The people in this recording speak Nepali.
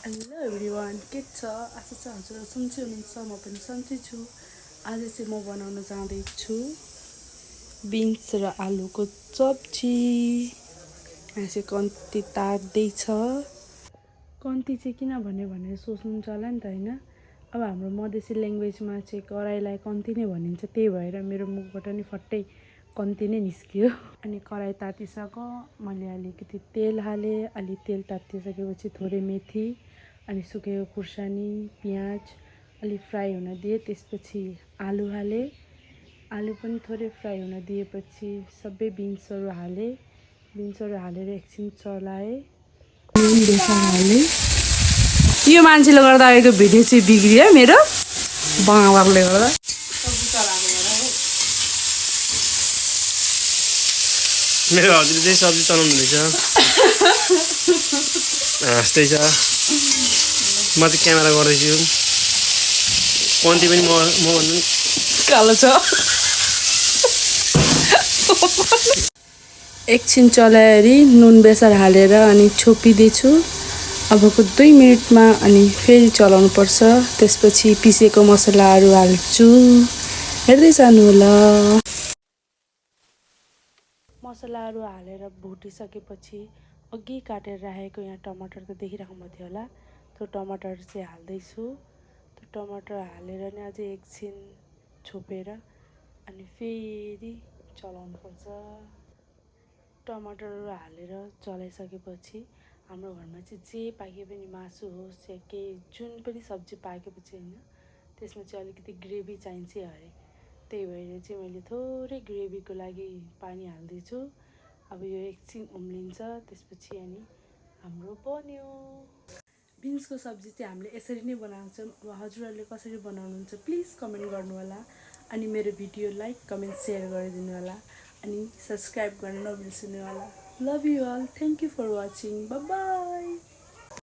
हेलो एभ्रिवान, के छ? आशा छ हजुरहरू सन्चै हुनुहुन्छ, म पनि सन्चै छु। आज चाहिँ म बनाउन जाँदैछु बिन्स र आलुको सब्जी। यहाँ चाहिँ कन्ती तार्दैछ। कन्ती चाहिँ किन भने सोच्नुहुन्छ होला नि त होइन। अब हाम्रो मधेसी ल्याङ्ग्वेजमा चाहिँ कराईलाई कन्ती नै भनिन्छ, त्यही भएर मेरो मुखबाट नि फट्टै कन्ती नै निस्कियो। अनि कराई तातिसक्यो, मैले अलिकति तेल हालेँ। अलि तेल तातिसकेपछि थोरै मेथी अनि सुकेको खुर्सानी प्याज अलि फ्राई हुन दिएँ। त्यसपछि आलु हालेँ। आलु पनि थोरै फ्राई हुन दिएपछि सबै बिन्सहरू हालेँ। बिन्सहरू हालेर एकछिन चलाएँ। हालेँ। यो मान्छेले गर्दा अहिलेको भिडियो चाहिँ बिग्रियो मेरो बाबाले गर्दा। मेरो हजुर चाहिँ सब्जी चलाउनु हुँदैछ। हाँस्दै छ। म चाहिँ क्यामेरा गर्दैछु। कन्ती पनि म कालो छ। एकछिन चलाएरी नुन बेसार हालेर अनि छोपिदिन्छु। अबको 2 मिनटमा अनि फेरि चलाउनु पर्छ। त्यसपछि पिसेको मसलाहरू हाल्छु। हेर्दै जानु होला। मसलाहरू हालेर भुटिसकेपछि अघि काटेर राखेको यहाँ टमाटर त देखिराख्नु थियो होला, त्यो टमाटर चाहिँ हाल्दैछु। त्यो टमाटर हालेर नि अझै एकछिन छोपेर अनि फेरि चलाउनु पर्छ। टमाटरहरू हालेर चलाइसकेपछि हाम्रो घरमा चाहिँ जे पाके पनि मासु होस् या केही जुन पनि सब्जी पाकेपछि होइन, त्यसमा चाहिँ अलिकति ग्रेभी चाहिन्छ अरे। त्यही भएर चाहिँ मैले थोरै ग्रेभीको लागि पानी हाल्दैछु। अब यो एकछिन उम्लिन्छ, त्यसपछि अनि हाम्रो बन्यो। बिन्सको सब्जी चाहिँ हामीले यसरी नै बनाउँछौँ। अब हजुरहरूले कसरी बनाउनुहुन्छ प्लिज कमेन्ट गर्नु होला। अनि मेरो भिडियो लाइक कमेन्ट सेयर गरिदिनु होला। अनि सब्सक्राइब गर्न नबिर्सनु होला। Love you all. Thank you for watching. Bye by.